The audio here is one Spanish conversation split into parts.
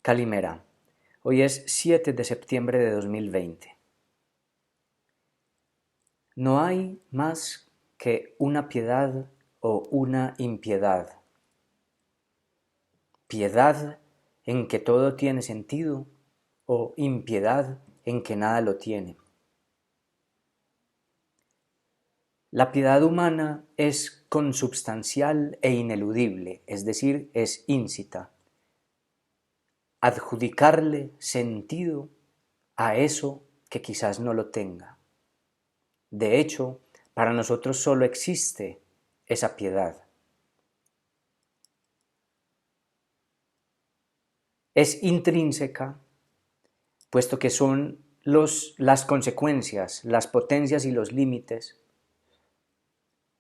Calimera. Hoy es 7 de septiembre de 2020. No hay más que una piedad o una impiedad. Piedad en que todo tiene sentido o impiedad en que nada lo tiene. La piedad humana es consubstancial e ineludible, es decir, es íncita. Adjudicarle sentido a eso que quizás no lo tenga. De hecho, para nosotros solo existe esa piedad. Es intrínseca, puesto que son las consecuencias, las potencias y los límites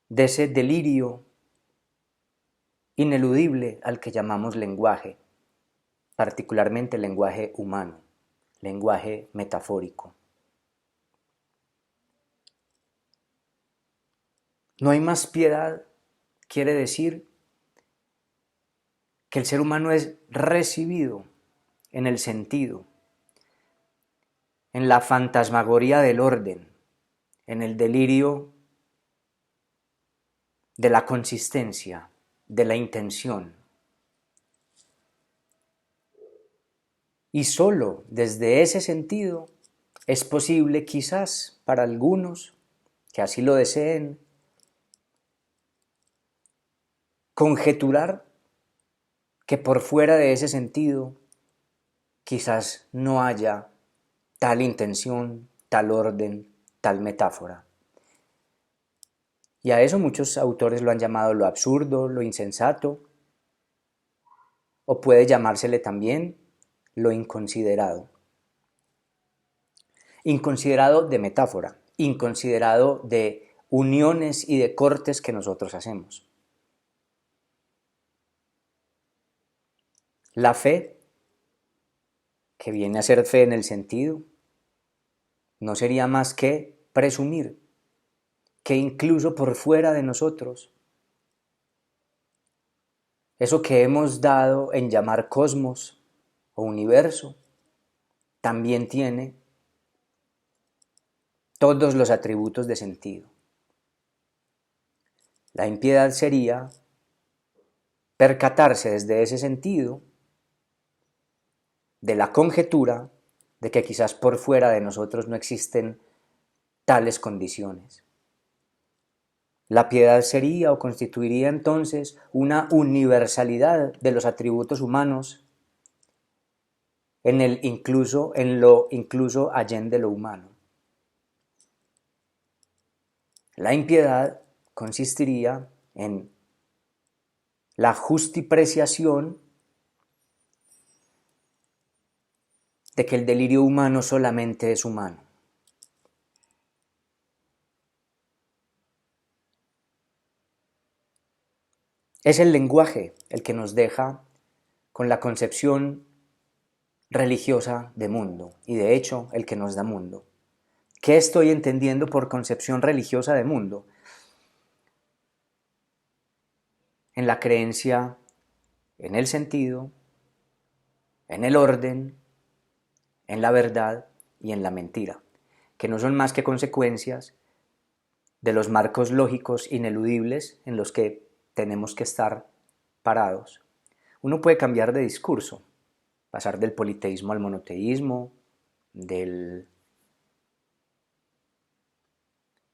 de ese delirio ineludible al que llamamos lenguaje, particularmente lenguaje humano, lenguaje metafórico. No hay más piedad, quiere decir que el ser humano es recibido en el sentido, en la fantasmagoría del orden, en el delirio de la consistencia, de la intención. Y solo desde ese sentido es posible, quizás para algunos que así lo deseen, conjeturar que por fuera de ese sentido quizás no haya tal intención, tal orden, tal metáfora. Y a eso muchos autores lo han llamado lo absurdo, lo insensato, o puede llamársele también lo inconsiderado. Inconsiderado de metáfora, inconsiderado de uniones y de cortes que nosotros hacemos. La fe, que viene a ser fe en el sentido, no sería más que presumir que incluso por fuera de nosotros, eso que hemos dado en llamar cosmos o universo, también tiene todos los atributos de sentido. La impiedad sería percatarse desde ese sentido de la conjetura de que quizás por fuera de nosotros no existen tales condiciones. La piedad sería o constituiría entonces una universalidad de los atributos humanos en lo incluso allende lo humano. La impiedad consistiría en la justipreciación de que el delirio humano solamente es humano. Es el lenguaje el que nos deja con la concepción religiosa de mundo, y de hecho el que nos da mundo. ¿Qué estoy entendiendo por concepción religiosa de mundo? En la creencia, en el sentido, en el orden, en la verdad y en la mentira, que no son más que consecuencias de los marcos lógicos ineludibles en los que tenemos que estar parados. Uno puede cambiar de discurso, pasar del politeísmo al monoteísmo, del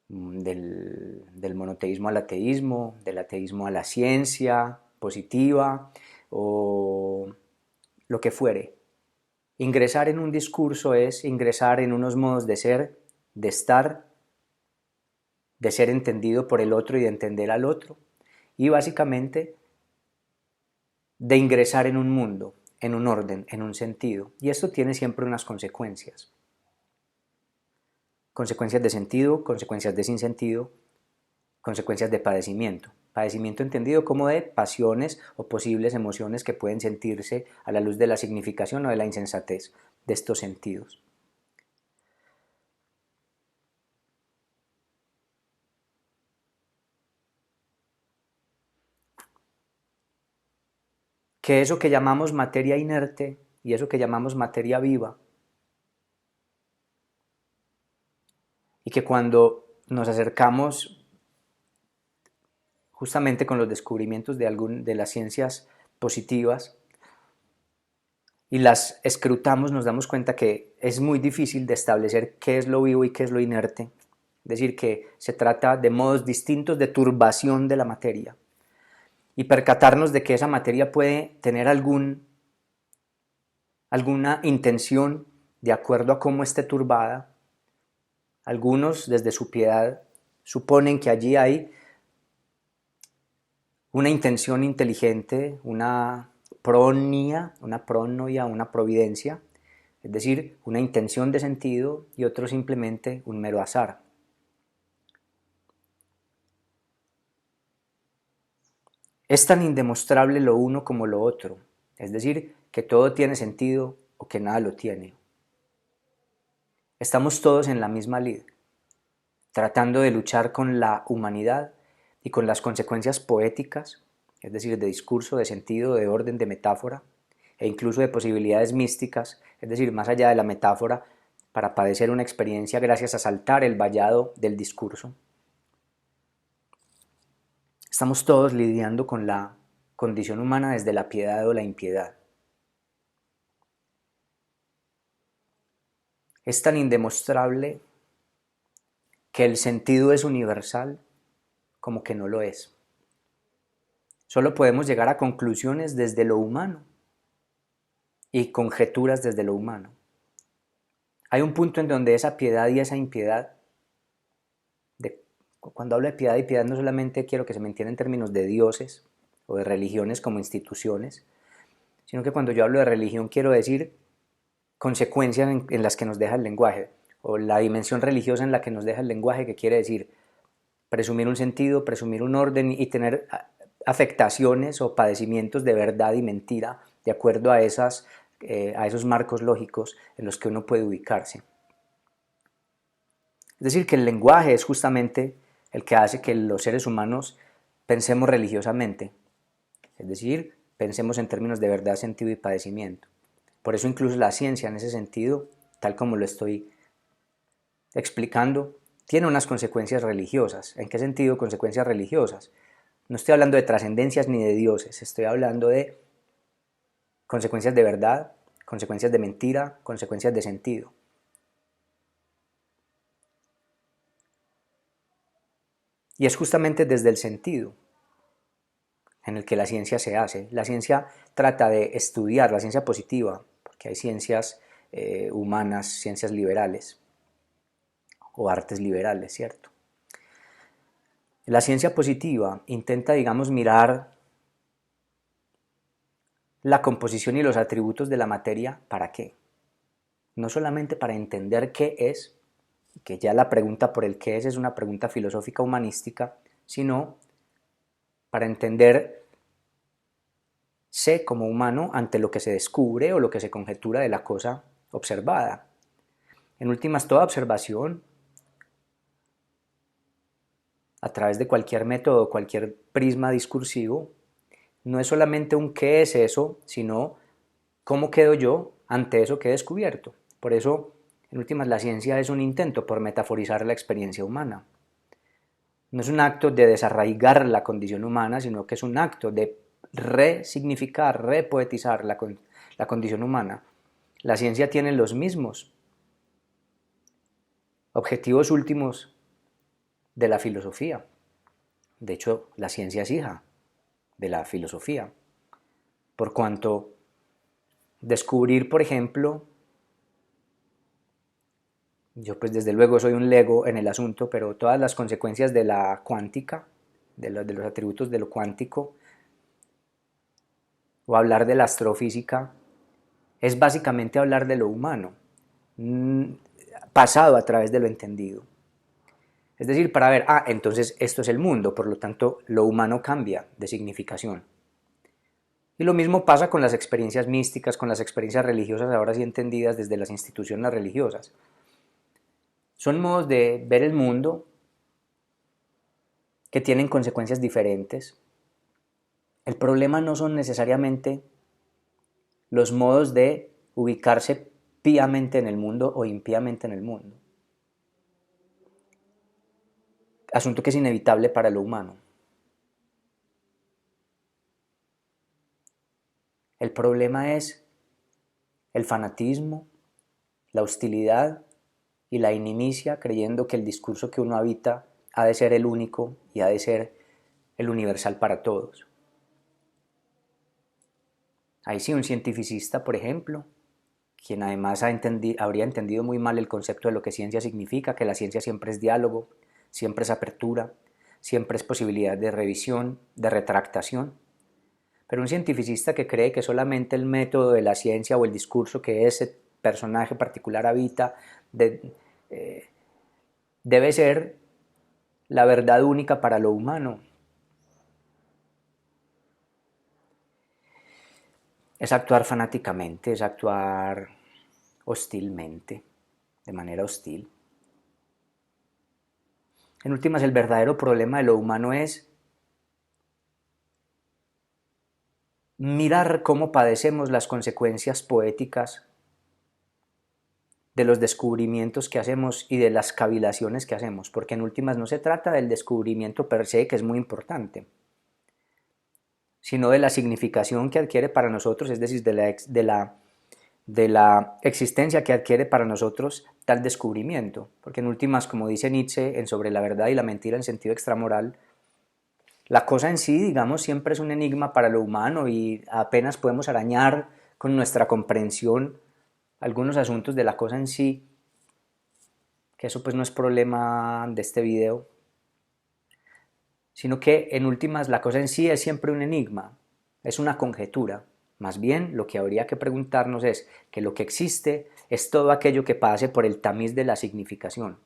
monoteísmo al ateísmo, del ateísmo a la ciencia positiva o lo que fuere. Ingresar en un discurso es ingresar en unos modos de ser, de estar, de ser entendido por el otro y de entender al otro, y básicamente de ingresar en un mundo, en un orden, en un sentido. Y esto tiene siempre unas consecuencias. Consecuencias de sentido, consecuencias de sinsentido, consecuencias de padecimiento. Padecimiento entendido como de pasiones o posibles emociones que pueden sentirse a la luz de la significación o de la insensatez de estos sentidos. Que eso que llamamos materia inerte y eso que llamamos materia viva, y que cuando nos acercamos justamente con los descubrimientos de las ciencias positivas y las escrutamos, nos damos cuenta que es muy difícil de establecer qué es lo vivo y qué es lo inerte. Es decir, que se trata de modos distintos de turbación de la materia. Y percatarnos de que esa materia puede tener alguna intención de acuerdo a cómo esté turbada. Algunos, desde su piedad, suponen que allí hay una intención inteligente, una pronoia, una providencia, es decir, una intención de sentido, y otro simplemente un mero azar. Es tan indemostrable lo uno como lo otro, es decir, que todo tiene sentido o que nada lo tiene. Estamos todos en la misma lid, tratando de luchar con la humanidad y con las consecuencias poéticas, es decir, de discurso, de sentido, de orden, de metáfora, e incluso de posibilidades místicas, es decir, más allá de la metáfora, para padecer una experiencia gracias a saltar el vallado del discurso. Estamos todos lidiando con la condición humana desde la piedad o la impiedad. Es tan indemostrable que el sentido es universal como que no lo es. Solo podemos llegar a conclusiones desde lo humano y conjeturas desde lo humano. Hay un punto en donde esa piedad y esa impiedad, cuando hablo de piedad y piedad no solamente quiero que se me entienda en términos de dioses o de religiones como instituciones, sino que cuando yo hablo de religión quiero decir consecuencias en las que nos deja el lenguaje, o la dimensión religiosa en la que nos deja el lenguaje, que quiere decir presumir un sentido, presumir un orden y tener afectaciones o padecimientos de verdad y mentira de acuerdo a esos marcos lógicos en los que uno puede ubicarse. Es decir, que el lenguaje es justamente el que hace que los seres humanos pensemos religiosamente, es decir, pensemos en términos de verdad, sentido y padecimiento. Por eso incluso la ciencia en ese sentido, tal como lo estoy explicando, tiene unas consecuencias religiosas. ¿En qué sentido consecuencias religiosas? No estoy hablando de trascendencias ni de dioses, estoy hablando de consecuencias de verdad, consecuencias de mentira, consecuencias de sentido. Y es justamente desde el sentido en el que la ciencia se hace. La ciencia trata de estudiar, la ciencia positiva, porque hay ciencias humanas, ciencias liberales o artes liberales, ¿cierto? La ciencia positiva intenta, digamos, mirar la composición y los atributos de la materia, ¿para qué? No solamente para entender qué es, que ya la pregunta por el qué es una pregunta filosófica humanística, sino para entender sé como humano ante lo que se descubre o lo que se conjetura de la cosa observada. En últimas, toda observación, a través de cualquier método, cualquier prisma discursivo, no es solamente un qué es eso, sino cómo quedo yo ante eso que he descubierto. Por eso, en últimas, la ciencia es un intento por metaforizar la experiencia humana. No es un acto de desarraigar la condición humana, sino que es un acto de resignificar, repoetizar la condición humana. La ciencia tiene los mismos objetivos últimos de la filosofía. De hecho, la ciencia es hija de la filosofía, por cuanto descubrir, por ejemplo, yo pues desde luego soy un lego en el asunto, pero todas las consecuencias de la cuántica, de los atributos de lo cuántico, o hablar de la astrofísica, es básicamente hablar de lo humano, pasado a través de lo entendido. Es decir, para ver, entonces esto es el mundo, por lo tanto lo humano cambia de significación. Y lo mismo pasa con las experiencias místicas, con las experiencias religiosas, ahora sí entendidas desde las instituciones religiosas. Son modos de ver el mundo que tienen consecuencias diferentes. El problema no son necesariamente los modos de ubicarse piamente en el mundo o impíamente en el mundo. Asunto que es inevitable para lo humano. El problema es el fanatismo, la hostilidad y la inimicia, creyendo que el discurso que uno habita ha de ser el único y ha de ser el universal para todos. Ahí sí, un cientificista, por ejemplo, quien además habría entendido muy mal el concepto de lo que ciencia significa, que la ciencia siempre es diálogo, siempre es apertura, siempre es posibilidad de revisión, de retractación. Pero un cientificista que cree que solamente el método de la ciencia o el discurso que ese personaje particular habita debe ser la verdad única para lo humano, es actuar fanáticamente, es actuar hostilmente, de manera hostil. En últimas, el verdadero problema de lo humano es mirar cómo padecemos las consecuencias poéticas de los descubrimientos que hacemos y de las cavilaciones que hacemos, porque en últimas no se trata del descubrimiento per se, que es muy importante, sino de la significación que adquiere para nosotros, es decir, de la existencia que adquiere para nosotros tal descubrimiento, porque en últimas, como dice Nietzsche en Sobre la verdad y la mentira en sentido extramoral, la cosa en sí, digamos, siempre es un enigma para lo humano y apenas podemos arañar con nuestra comprensión algunos asuntos de la cosa en sí, que eso pues no es problema de este video, sino que en últimas la cosa en sí es siempre un enigma, es una conjetura. Más bien lo que habría que preguntarnos es que lo que existe es todo aquello que pase por el tamiz de la significación.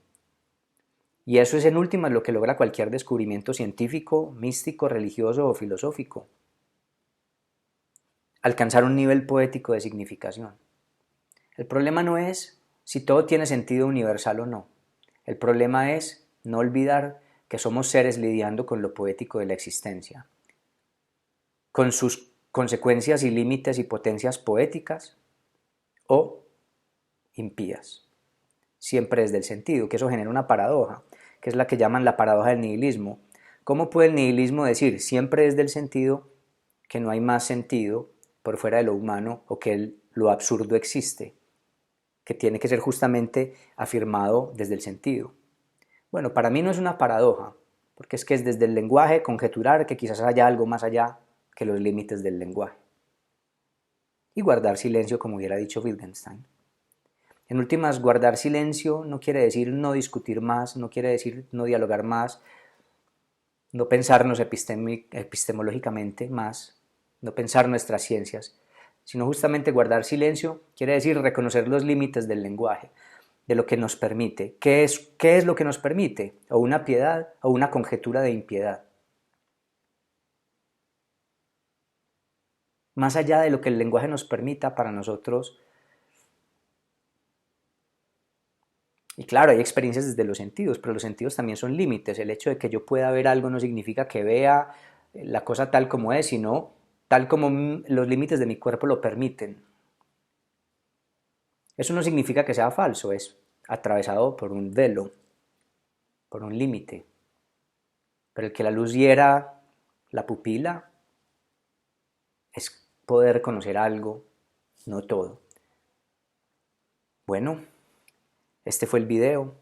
Y eso es en últimas lo que logra cualquier descubrimiento científico, místico, religioso o filosófico. Alcanzar un nivel poético de significación. El problema no es si todo tiene sentido universal o no. El problema es no olvidar que somos seres lidiando con lo poético de la existencia, con sus consecuencias y límites y potencias poéticas o impías. Siempre desde el sentido, que eso genera una paradoja, que es la que llaman la paradoja del nihilismo. ¿Cómo puede el nihilismo decir siempre desde el sentido que no hay más sentido por fuera de lo humano o que lo absurdo existe, que tiene que ser justamente afirmado desde el sentido? Bueno, para mí no es una paradoja, porque es que es desde el lenguaje conjeturar que quizás haya algo más allá que los límites del lenguaje. Y guardar silencio, como hubiera dicho Wittgenstein. En últimas, guardar silencio no quiere decir no discutir más, no quiere decir no dialogar más, no pensarnos epistemológicamente más, no pensar nuestras ciencias, sino justamente guardar silencio quiere decir reconocer los límites del lenguaje, de lo que nos permite. ¿Qué es lo que nos permite? O una piedad o una conjetura de impiedad. Más allá de lo que el lenguaje nos permita para nosotros. Y claro, hay experiencias desde los sentidos, pero los sentidos también son límites. El hecho de que yo pueda ver algo no significa que vea la cosa tal como es, sino tal como los límites de mi cuerpo lo permiten. Eso no significa que sea falso, es atravesado por un velo, por un límite. Pero el que la luz hiera la pupila es poder conocer algo, no todo. Bueno, este fue el video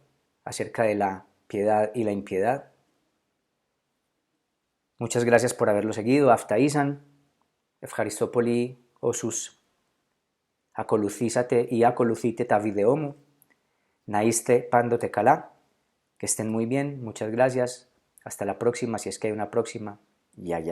acerca de la piedad y la impiedad. Muchas gracias por haberlo seguido. Aftaizan, Efjaristopoli osus acolucísate y acolucite ta videomu. Naiste pando te calá. Que estén muy bien. Muchas gracias. Hasta la próxima, si es que hay una próxima. Ya.